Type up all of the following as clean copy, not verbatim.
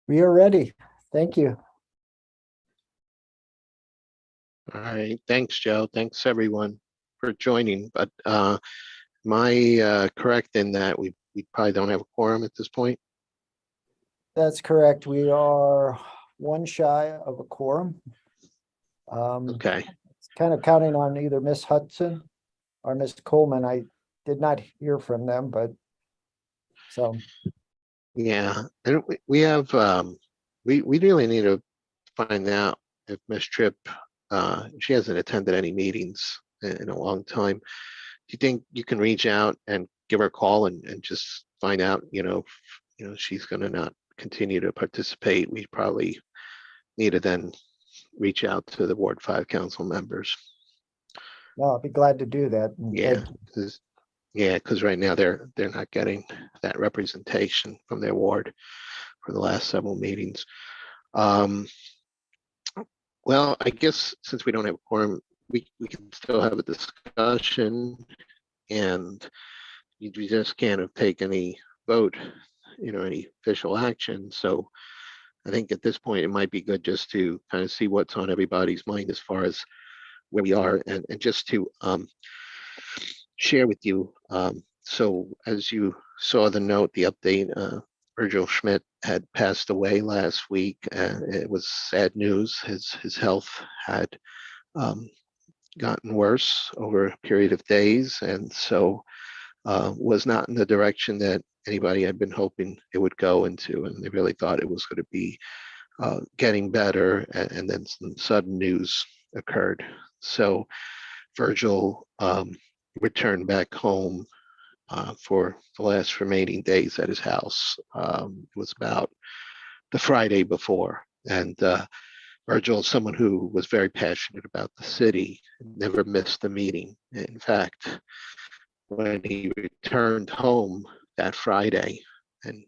We are ready. Thank you. All right, thanks, Joe. Thanks everyone for joining. But am I correct in that we probably don't have a quorum at this point? That's correct. We are one shy of a quorum. Okay, Kind of counting on either Miss Hudson or Miss Coleman. I did not hear from them, but so yeah, and we have we really need to find out if Miss Tripp she hasn't attended any meetings in a long time. Do you think you can reach out and give her a call and just find out, she's going to not continue to participate? We probably need to then reach out to the Ward 5 council members. no, I'd be glad to do that. And Yeah, thank- because right now they're not getting that representation from their ward for the last several meetings. Well, I guess since we don't have a quorum, we can still have a discussion, and you just can't take any vote, any official action. So I think at this point, it might be good just to kind of see what's on everybody's mind as far as where we are, and just to share with you. So as you saw the note, the update, Virgil Schmidt had passed away last week. It was sad news. His health had gotten worse over a period of days, and so was not in the direction that anybody had been hoping it would go into, and they really thought it was going to be getting better, and then some sudden news occurred. So Virgil returned back home for the last remaining days at his house. It was about the Friday before, and Virgil is someone who was very passionate about the city, never missed a meeting. In fact, when he returned home that Friday, and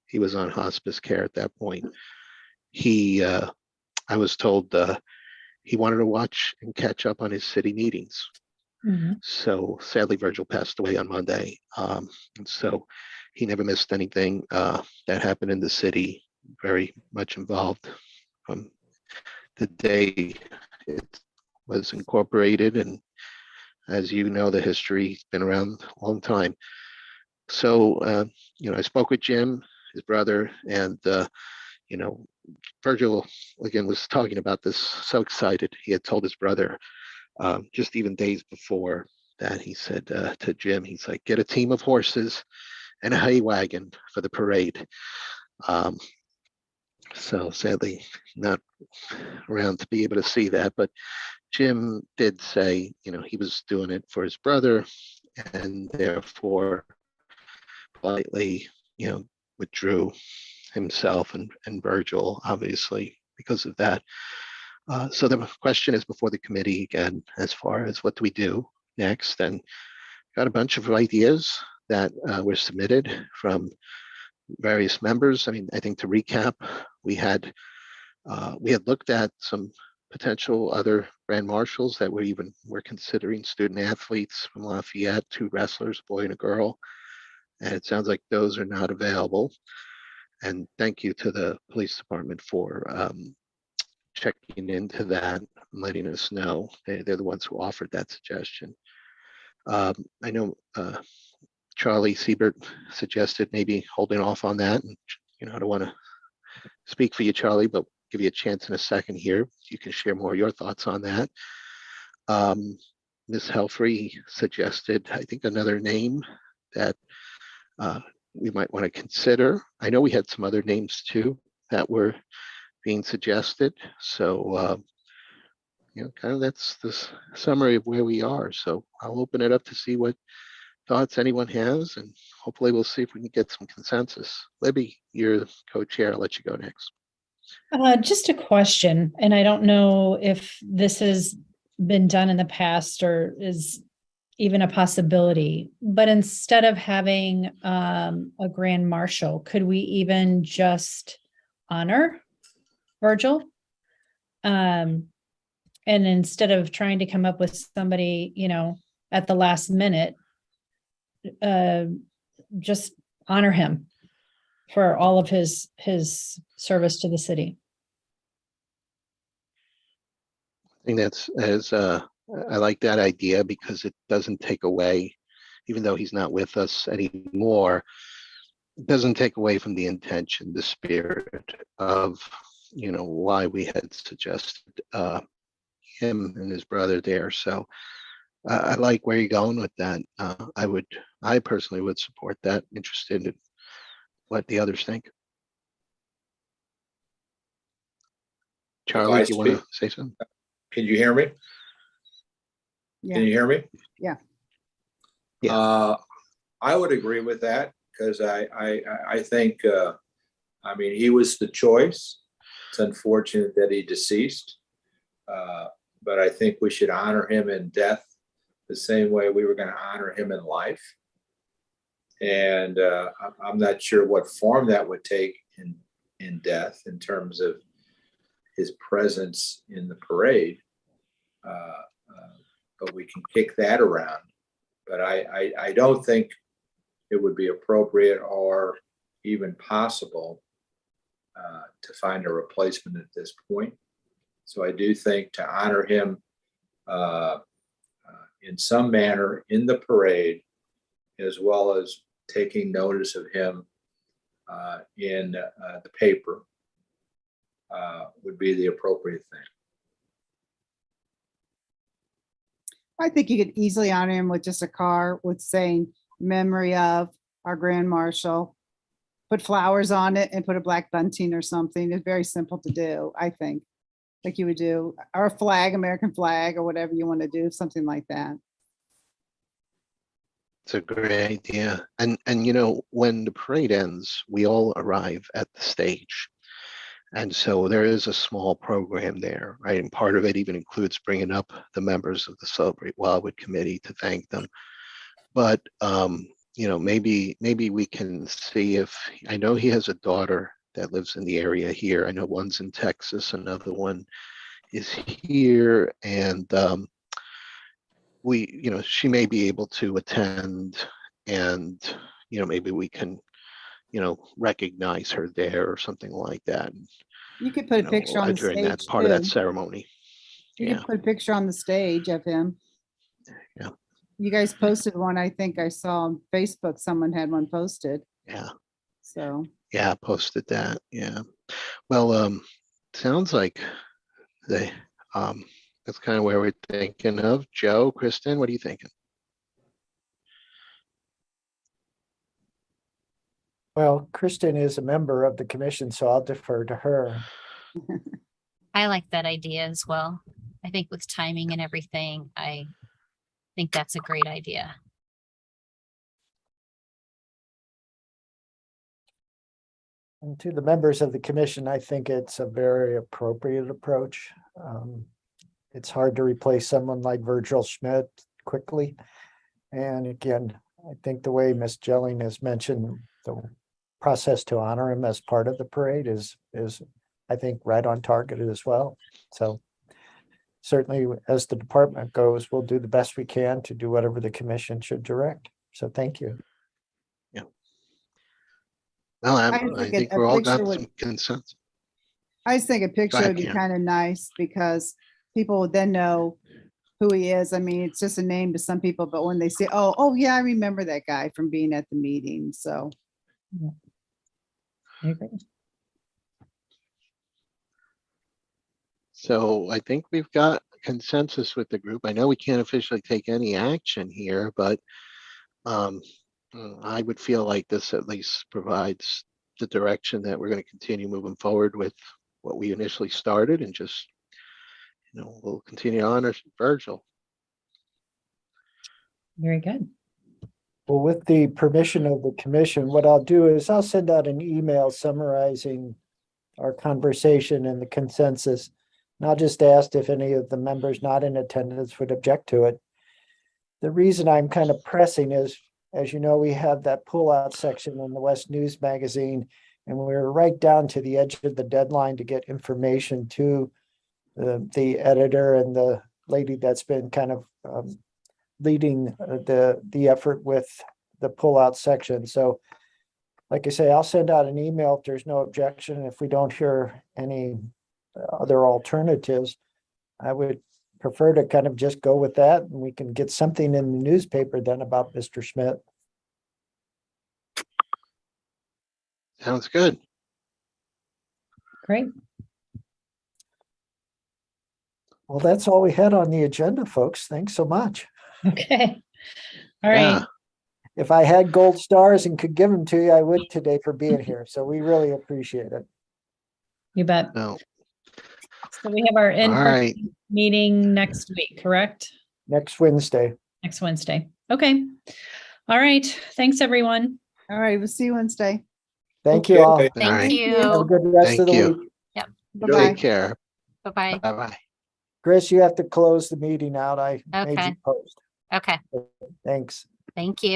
he was on hospice care at that point, I was told he wanted to watch and catch up on his city meetings. Mhm. So sadly, Virgil passed away on Monday. And so he never missed anything that happened in the city, very much involved from the day it was incorporated. And as you know, the history's been around a long time. So, I spoke with Jim, his brother, and, Virgil, again, was talking about this, so excited. He had told his brother just even days before that, he said to Jim, he's like, get a team of horses and a hay wagon for the parade. So sadly, not around to be able to see that, but Jim did say, he was doing it for his brother, and therefore politely, withdrew himself and Virgil, obviously, because of that. So the question is before the committee again, as far as what do we do next? And got a bunch of ideas that were submitted from various members. I mean, I think to recap, we had looked at some potential other brand marshals that were considering student athletes from Lafayette, 2 wrestlers, a boy and a girl. And it sounds like those are not available. And thank you to the police department for checking into that and letting us know. They're the ones who offered that suggestion. I know Charlie Siebert suggested maybe holding off on that. And, I don't want to speak for you, Charlie, but give you a chance in a second here. You can share more of your thoughts on that. Ms. Helfrey suggested, I think, another name that we might want to consider. I know we had some other names too that were being suggested. So, kind of that's the summary of where we are. So I'll open it up to see what thoughts anyone has, and hopefully we'll see if we can get some consensus. Libby, you're the co-chair. I'll let you go next. Just a question, and I don't know if this has been done in the past or is even a possibility, but instead of having a grand marshal, could we even just honor Virgil? And instead of trying to come up with somebody, at the last minute, just honor him for all of his service to the city. I think I like that idea because it doesn't take away, even though he's not with us anymore, it doesn't take away from the intention, the spirit of, why we had suggested him and his brother there. So I like where you're going with that. I personally would support that. Interested in what the others think. Charlie, I do you want to speak? say something? Can you hear me? Yeah. Can you hear me? Yeah. Yeah. I would agree with that because I think, he was the choice. It's unfortunate that he deceased. But I think we should honor him in death the same way we were going to honor him in life. And I'm not sure what form that would take in death in terms of his presence in the parade. But we can kick that around. But I don't think it would be appropriate or even possible to find a replacement at this point. So I do think to honor him in some manner in the parade, as well as taking notice of him in the paper, would be the appropriate thing. I think you could easily honor him with just a car with saying memory of our Grand Marshal, put flowers on it and put a black bunting or something. It's very simple to do, I think. Like you would do, or a flag, American flag, or whatever you want to do, something like that. It's a great idea. And when the parade ends, we all arrive at the stage. And so there is a small program there, right? And part of it even includes bringing up the members of the Celebrate Wildwood Committee to thank them. But, maybe we can see if, I know he has a daughter that lives in the area here. I know one's in Texas, another one is here. And she may be able to attend and, maybe we can, recognize her there or something like that. You could put a picture on the during stage that part of that too. ceremony. You Yeah. could put a picture on the stage of him. Yeah. You guys posted one, I think I saw on Facebook, someone had one posted, Yeah. so. Yeah. Posted that. Yeah. Well, sounds like that's kind of where we're thinking of. Joe, Kristen, what are you thinking? Well, Kristen is a member of the commission, so I'll defer to her. I like that idea as well. I think with timing and everything, I think that's a great idea. And to the members of the commission, I think it's a very appropriate approach. It's hard to replace someone like Virgil Schmidt quickly. And again, I think the way Ms. Jelling has mentioned, the process to honor him as part of the parade is I think right on target as well. So certainly as the department goes, we'll do the best we can to do whatever the commission should direct. So thank you. Well, I I think think a we're all picture got would- some consensus. I just think a picture ahead, would be Karen. kind of nice because people would then know who he is. I mean, it's just a name to some people, but when they say, oh yeah, I remember that guy from being at the meeting. So I agree. So I think we've got consensus with the group. I know we can't officially take any action here, but I would feel like this at least provides the direction that we're going to continue moving forward with what we initially started and just, we'll continue to honor Virgil. Very good. Well, with the permission of the commission, what I'll do is I'll send out an email summarizing our conversation and the consensus. And I'll just ask if any of the members not in attendance would object to it. The reason I'm kind of pressing is, as you know, we have that pullout section in the West News magazine, and we're right down to the edge of the deadline to get information to the editor and the lady that's been kind of leading the effort with the pullout section. So like I say, I'll send out an email if there's no objection. If we don't hear any other alternatives, I would prefer to kind of just go with that, and we can get something in the newspaper then about Mr. Schmidt. Sounds good. Great. Well, that's all we had on the agenda, folks. Thanks so much. Okay. All right. Yeah. If I had gold stars and could give them to you, I would today for being here. So we really appreciate it. You bet. No. So we have our All in-person right. meeting next week, correct? Next Wednesday. Next Wednesday. Okay. All right. Thanks, everyone. All right, we'll see you Wednesday. Thank you Okay. all. All Thank right. Have a you. good rest Thank of the you. week. Bye-bye. Take care. Bye-bye. Bye-bye. Chris, you have to close the meeting out. I made Okay. you post. Okay. Thanks. Thank you.